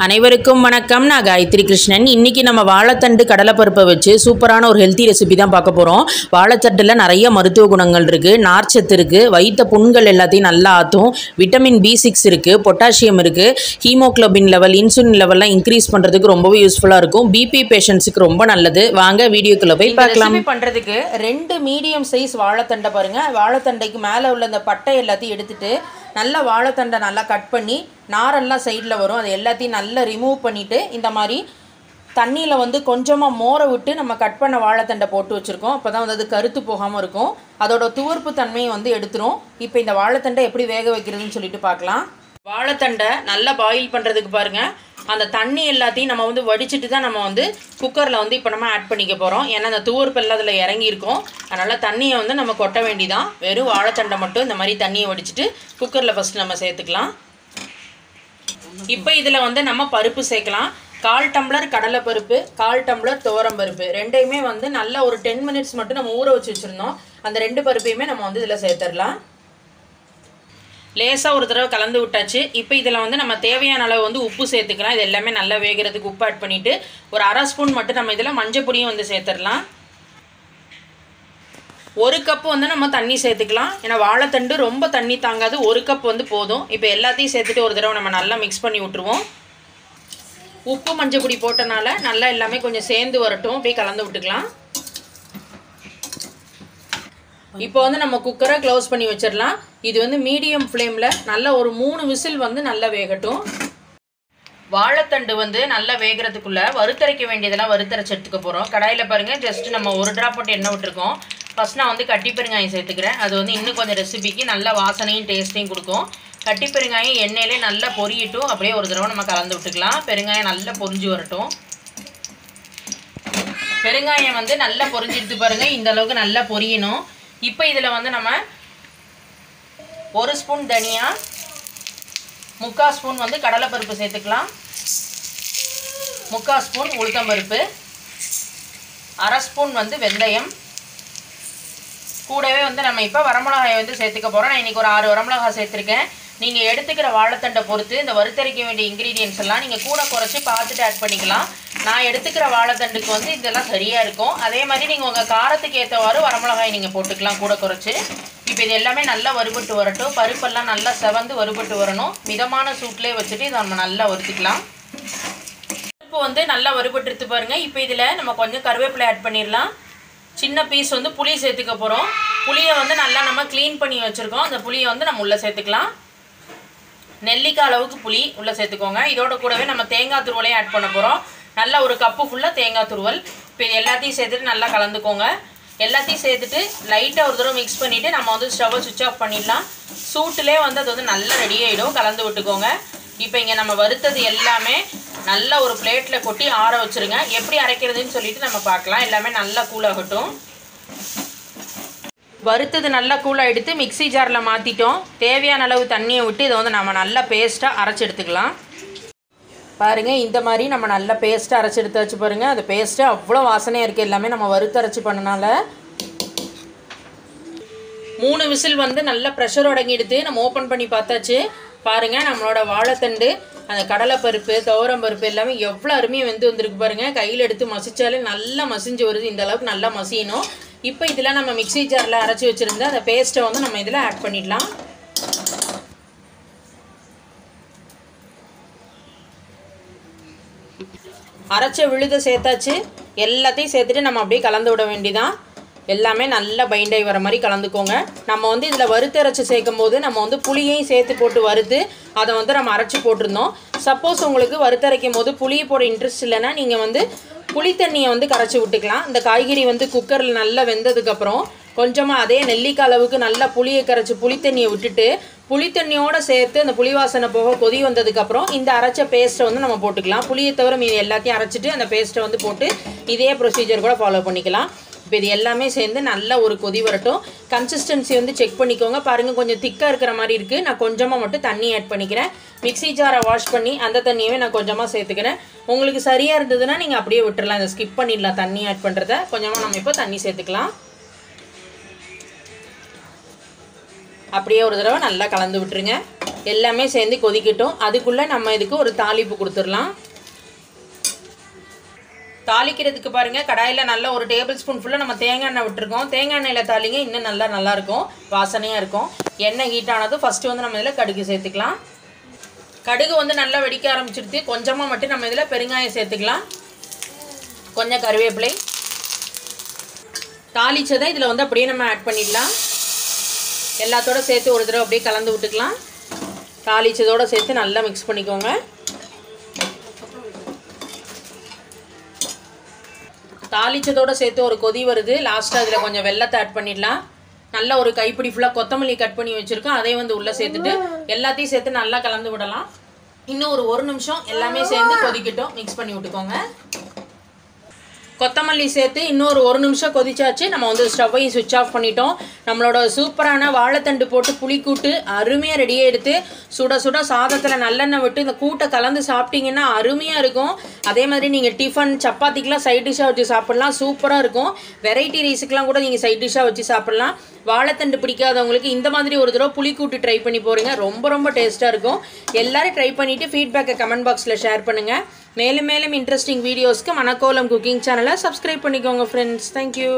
அனைவருக்கும் வணக்கம். நான் காயத்ரி கிருஷ்ணன். இன்றைக்கி நம்ம வாழைத்தண்டு கடலைப்பருப்பை வச்சு சூப்பரான ஒரு ஹெல்த்தி ரெசிபி தான் பார்க்க போகிறோம். வாழைத்தண்டில் நிறைய மருத்துவ குணங்கள் இருக்குது, நார்ச்சத்து இருக்குது, வயிற்ற புண்கள் எல்லாத்தையும் நல்லா ஆற்றும், விட்டமின் B6 இருக்குது, பொட்டாசியம் இருக்குது, ஹீமோக்ளோபின் லெவல், இன்சுலின் லெவல்லாம் இன்க்ரீஸ் பண்ணுறதுக்கு ரொம்பவே யூஸ்ஃபுல்லாக இருக்கும். பிபி பேஷண்ட்ஸுக்கு ரொம்ப நல்லது. வாங்க வீடியோக்குள்ளே போய் பார்க்கலாம். பண்ணுறதுக்கு 2 மீடியம் சைஸ் வாழைத்தண்டை பாருங்கள். வாழைத்தண்டைக்கு மேலே உள்ள அந்த பட்டை எல்லாத்தையும் எடுத்துகிட்டு நல்லா வாழைத்தண்டை நல்லா கட் பண்ணி நாரெல்லாம் சைடில் வரும், அதை எல்லாத்தையும் நல்லா ரிமூவ் பண்ணிவிட்டு இந்த மாதிரி தண்ணியில் வந்து கொஞ்சமாக மோரை விட்டு நம்ம கட் பண்ண வாழைத்தண்டை போட்டு வச்சுருக்கோம். அப்போ தான் வந்து அது கருத்து போகாமல் இருக்கும். அதோட துவர்ப்பு தன்மையை வந்து எடுத்துரும். இப்போ இந்த வாழைத்தண்டை எப்படி வேக வைக்கிறதுன்னு சொல்லிட்டு பார்க்கலாம். வாழைத்தண்டை நல்லா பாயில் பண்ணுறதுக்கு பாருங்கள், அந்த தண்ணி எல்லாத்தையும் நம்ம வந்து வடிச்சிட்டு தான் நம்ம வந்து குக்கரில் வந்து இப்போ நம்ம ஆட் பண்ணிக்க போகிறோம். ஏன்னா அந்த துவர்ப்பு எல்லாம் அதில் இறங்கியிருக்கும். அதனால் தண்ணியை வந்து நம்ம கொட்ட வேண்டிதான். வெறும் வாழைத்தண்டை மட்டும் இந்த மாதிரி தண்ணியை வடிச்சிட்டு குக்கரில் ஃபஸ்ட்டு நம்ம சேர்த்துக்கலாம். இப்போ இதில் வந்து நம்ம பருப்பு சேர்க்கலாம். 1/4 டம்ளர் கடலைப்பருப்பு, 1/4 டம்ளர் துவரம்பருப்பு, ரெண்டையுமே வந்து நல்லா ஒரு 10 மினிட்ஸ் மட்டும் நம்ம ஊற வச்சு வச்சுருந்தோம். அந்த 2 பருப்பையுமே நம்ம வந்து இதில் சேர்த்துடலாம். லேசாக ஒரு தடவை கலந்து விட்டாச்சு. இப்போ இதில் வந்து நம்ம தேவையான அளவு வந்து உப்பு சேர்த்துக்கலாம். இது எல்லாமே நல்லா வேகிறதுக்கு உப்பு ஆட் பண்ணிவிட்டு ஒரு 1/2 ஸ்பூன் மட்டும் நம்ம இதில் மஞ்சள் பொடியும் வந்து சேர்த்துடலாம். 1 கப்பு வந்து நம்ம தண்ணி சேர்த்துக்கலாம். ஏன்னா வாழைத்தண்டு ரொம்ப தண்ணி தாங்காது, 1 கப் வந்து போதும். இப்போ எல்லாத்தையும் சேர்த்துட்டு ஒரு தடவை நம்ம நல்லா மிக்ஸ் பண்ணி விட்டுருவோம். உப்பு மஞ்சள் பொடி போட்டனால நல்லா எல்லாமே கொஞ்சம் சேர்ந்து வரட்டும். அப்படியே கலந்து விட்டுக்கலாம். இப்போ வந்து நம்ம குக்கரை க்ளோஸ் பண்ணி வச்சிடலாம். இது வந்து மீடியம் ஃப்ளேமில் நல்லா ஒரு 3 விசில் வந்து நல்லா வேகட்டும். வாழைத்தண்டு வந்து நல்லா வேகிறதுக்குள்ளே வறுத்தரைக்க வேண்டியதெல்லாம் வறுத்தரைச்சி எடுத்துக்க போகிறோம். கடாயில் பாருங்கள், ஜஸ்ட் நம்ம 1 ட்ராப் போட்டு எண்ணெய் விட்டுருக்கோம். ஃபஸ்ட் நான் வந்து கட்டி பெருங்காயம் சேர்த்துக்கிறேன். அது வந்து இன்னும் கொஞ்சம் ரெசிபிக்கு நல்ல வாசனையும் டேஸ்ட்டையும் கொடுக்கும். கட்டி பெருங்காயம் எண்ணெயிலே நல்லா பொரியட்டும். அப்படியே ஒரு தடவை நம்ம கலந்து விட்டுக்கலாம். பெருங்காயம் நல்லா பொரிஞ்சு வரட்டும். பெருங்காயம் வந்து நல்லா பொரிஞ்சிடுத்து பாருங்கள், இந்த அளவுக்கு நல்லா பொரியணும். இப்போ இதில் வந்து நம்ம 1 ஸ்பூன் தனியா, 3/4 ஸ்பூன் வந்து கடலைப்பருப்பு சேர்த்துக்கலாம், 3/4 ஸ்பூன் உளுத்தம்பருப்பு, 1/2 ஸ்பூன் வந்து வெந்தயம், கூடவே வந்து நம்ம இப்போ வரமிளகாயை வந்து சேர்த்துக்க போகிறோம். நான் இன்றைக்கி ஒரு 6 வரமிளகாய் சேர்த்துருக்கேன். நீங்கள் எடுத்துக்கிற வாழைத்தண்டை பொறுத்து இந்த வறுத்தரைக்க வேண்டிய இன்க்ரீடியன்ஸ் எல்லாம் நீங்கள் கூட குறைச்சி பார்த்துட்டு ஆட் பண்ணிக்கலாம். நான் எடுத்துக்கிற வாழைத்தண்டுக்கு வந்து இதெல்லாம் சரியாக இருக்கும். அதே மாதிரி நீங்கள் உங்கள் காரத்துக்கு ஏற்றவாறு வரமிளகாய் நீங்கள் போட்டுக்கலாம் கூட குறைச்சி. இப்போ இது எல்லாமே நல்லா வறுபட்டு வரட்டும். பருப்பெல்லாம் நல்லா செவந்து வறுபட்டு வரணும். மிதமான சூட்லேயே வச்சுட்டு இதை நம்ம நல்லா வறுத்துக்கலாம். பருப்பு வந்து நல்லா வறுபட்டு பாருங்கள். இப்போ இதில் நம்ம கொஞ்சம் கருவேப்பிலை ஆட் பண்ணிடலாம். சின்ன பீஸ் வந்து புளி சேர்த்துக்க போகிறோம். புளியை வந்து நல்லா நம்ம க்ளீன் பண்ணி வச்சுருக்கோம். அந்த புளியை வந்து நம்ம உள்ளே சேர்த்துக்கலாம். நெல்லிக்காய் அளவுக்கு புளி உள்ளே சேர்த்துக்கோங்க. இதோட கூடவே நம்ம தேங்காய் துருவலையும் ஆட் பண்ண போகிறோம். நல்லா ஒரு கப்பு ஃபுல்லாக தேங்காய் துருவல். இப்போ இது எல்லாத்தையும் சேர்த்துட்டு நல்லா கலந்துக்கோங்க. எல்லாத்தையும் சேர்த்துட்டு லைட்டாக ஒரு தடவை மிக்ஸ் பண்ணிவிட்டு நம்ம வந்து ஸ்டவ்வை சுவிட்ச் ஆஃப் பண்ணிடலாம். சூட்டிலே வந்து அது வந்து நல்லா ரெடி ஆகிடும். கலந்து விட்டுக்கோங்க. இப்போ இங்கே நம்ம வறுத்தது எல்லாமே நல்லா ஒரு பிளேட்டில் கொட்டி ஆற வச்சுருங்க. எப்படி அரைக்கிறதுன்னு சொல்லிட்டு நம்ம பார்க்கலாம். எல்லாமே நல்லா கூலாகட்டும். வறுத்தது நல்லா கூலாக எடுத்து மிக்ஸி ஜாரில் மாற்றிட்டோம். தேவையான அளவு தண்ணியை விட்டு இதை வந்து நம்ம நல்லா பேஸ்ட்டாக அரைச்சி எடுத்துக்கலாம். பாருங்கள், இந்த மாதிரி நம்ம நல்லா பேஸ்ட்டாக அரைச்சி எடுத்து வச்சு பாருங்கள். அந்த பேஸ்ட்டு அவ்வளோ வாசனையாக இருக்குது. எல்லாமே நம்ம வறுத்து அரைச்சி பண்ணனால 3 விசில் வந்து நல்லா ப்ரெஷர் அடங்கி எடுத்து நம்ம ஓப்பன் பண்ணி பார்த்தாச்சு. பாருங்கள், நம்மளோட வாழைத்தண்டு, அந்த கடலைப்பருப்பு, துவரம்பருப்பு எல்லாமே எவ்வளோ அருமையாக வெந்து வந்துருக்கு பாருங்கள். கையில் எடுத்து மசிச்சாலே நல்லா மசிஞ்சு வருது. இந்த அளவுக்கு நல்லா மசியணும். இப்போ இதில் நம்ம மிக்ஸி ஜாரில் அரைச்சி வச்சுருந்த அந்த பேஸ்ட்டை வந்து நம்ம இதில் ஆட் பண்ணிடலாம். அரைச்ச விழுதை சேர்த்தாச்சு. எல்லாத்தையும் சேர்த்துட்டு நம்ம அப்படியே கலந்து விட வேண்டியதான். எல்லாமே நல்லா பைண்ட் ஆகி வர மாதிரி கலந்துக்கோங்க. நம்ம வந்து இதில் வறுத்து அரைச்சி சேர்க்கும் போது நம்ம வந்து புளியையும் சேர்த்து போட்டு வறுத்து அதை வந்து நம்ம அரைச்சி போட்டிருந்தோம். சப்போஸ் உங்களுக்கு வறுத்தரைக்கும் போது புளியை போட இன்ட்ரெஸ்ட் இல்லைன்னா நீங்கள் வந்து புளித்தண்ணியை வந்து கரைச்சி விட்டுக்கலாம். இந்த காய்கறி வந்து குக்கரில் நல்லா வெந்ததுக்கப்புறம் கொஞ்சமாக அதே நெல்லிக்காய் அளவுக்கு நல்லா புளியை கரைச்சி புளித்தண்ணியை விட்டுட்டு புளித்தண்ணியோடு சேர்த்து அந்த புளி வாசனை போக கொதி வந்ததுக்கப்புறம் இந்த அரைச்ச பேஸ்ட்டை வந்து நம்ம போட்டுக்கலாம். புளியை தவிர மீது எல்லாத்தையும் அரைச்சிட்டு அந்த பேஸ்ட்டை வந்து போட்டு இதே ப்ரொசீஜர் கூட ஃபாலோ பண்ணிக்கலாம். இப்போ இது எல்லாமே சேர்ந்து நல்லா ஒரு கொதி வரட்டும். கன்சிஸ்டன்சி வந்து செக் பண்ணிக்கோங்க. பாருங்கள், கொஞ்சம் திக்காக இருக்கிற மாதிரி இருக்குது. நான் கொஞ்சமாக மட்டும் தண்ணி ஆட் பண்ணிக்கிறேன். மிக்ஸி ஜாரை வாஷ் பண்ணி அந்த தண்ணியவே நான் கொஞ்சமாக சேர்த்துக்கிறேன். உங்களுக்கு சரியாக இருந்ததுன்னா நீங்கள் அப்படியே விட்டுறலாம். இதை ஸ்கிப் பண்ணிடலாம். தண்ணி ஆட் பண்ணுறத கொஞ்சமாக நம்ம இப்போ தண்ணி சேர்த்துக்கலாம். அப்படியே ஒரு தடவை நல்லா கலந்து விட்டுருங்க. எல்லாமே சேர்ந்து கொதிக்கட்டும். அதுக்குள்ளே நம்ம இதுக்கு ஒரு தாளிப்பு கொடுத்துடலாம். தாளிக்கிறதுக்கு பாருங்கள், கடாயில் நல்லா ஒரு டேபிள் ஸ்பூன் ஃபுல்லாக நம்ம தேங்காய் எண்ணெய் விட்டுருக்கோம். தேங்காய் எண்ணெயில் தாளிங்க இன்னும் நல்லாயிருக்கும், வாசனையாக இருக்கும். எண்ணெய் ஹீட் ஆனதும் ஃபஸ்ட்டு வந்து நம்ம இதில் கடுகு சேர்த்துக்கலாம். கடுகு வந்து நல்லா வெடிக்க ஆரம்பிச்சிடுது. கொஞ்சமாக மட்டும் நம்ம இதில் பெருங்காயம் சேர்த்துக்கலாம், கொஞ்சம் கருவேப்பிலை. தாளிச்சதை இதில் வந்து அப்படியே நம்ம ஆட் பண்ணிடலாம். எல்லாத்தோட சேர்த்து ஒரு தடவை அப்படியே கலந்து விட்டுக்கலாம். தாளிச்சதோடு சேர்த்து நல்லா மிக்ஸ் பண்ணிக்கோங்க. தாளிச்சதோடு சேர்த்து ஒரு கொதி வருது. லாஸ்ட்டாக இதில் கொஞ்சம் வெல்லத்தை ஆட் பண்ணிடலாம். நல்லா ஒரு கைப்பிடி ஃபுல்லாக கொத்தமல்லி கட் பண்ணி வச்சுருக்கோம், அதை வந்து உள்ளே சேர்த்துட்டு எல்லாத்தையும் சேர்த்து நல்லா கலந்து விடலாம். இன்னும் ஒரு நிமிஷம் எல்லாமே சேர்ந்து கொதிக்கட்டும், மிக்ஸ் பண்ணி விட்டுக்கோங்க. கொத்தமல்லி சேர்த்து இன்னொரு 1 நிமிஷம் கொதிச்சாச்சு. நம்ம வந்து ஸ்டவ்வையும் சுவிட்ச் ஆஃப் பண்ணிட்டோம். நம்மளோட சூப்பரான வாழைத்தண்டு போட்டு புளிக்கூட்டு அருமையாக ரெடியாக எடுத்து சுட சுட சாதத்தில் நல்லெண்ணெய் விட்டு இந்த கூட்டை கலந்து சாப்பிட்டீங்கன்னா அருமையாக இருக்கும். அதே மாதிரி நீங்கள் டிஃபன் சப்பாத்திக்கெலாம் சைட் டிஷ்ஷாக வச்சு சாப்பிட்லாம், சூப்பராக இருக்கும். வெரைட்டி ரைஸுக்கெலாம் கூட நீங்கள் சைட் டிஷ்ஷாக வச்சு சாப்பிட்லாம். வாழைத்தண்டு பிடிக்காதவங்களுக்கு இந்த மாதிரி ஒரு தடவை புளிக்கூட்டு ட்ரை பண்ணி போகிறீங்க, ரொம்ப டேஸ்ட்டாக இருக்கும். எல்லோரும் ட்ரை பண்ணிவிட்டு ஃபீட்பேக்கை கமெண்ட் பாக்ஸில் ஷேர் பண்ணுங்கள். மேலும் இன்ட்ரெஸ்டிங் வீடியோஸ்க்கு மணக்கோலம் குக்கிங் சேனலை சப்ஸ்கிரைப் பண்ணிக்கோங்க ஃப்ரெண்ட்ஸ். தேங்க்யூ.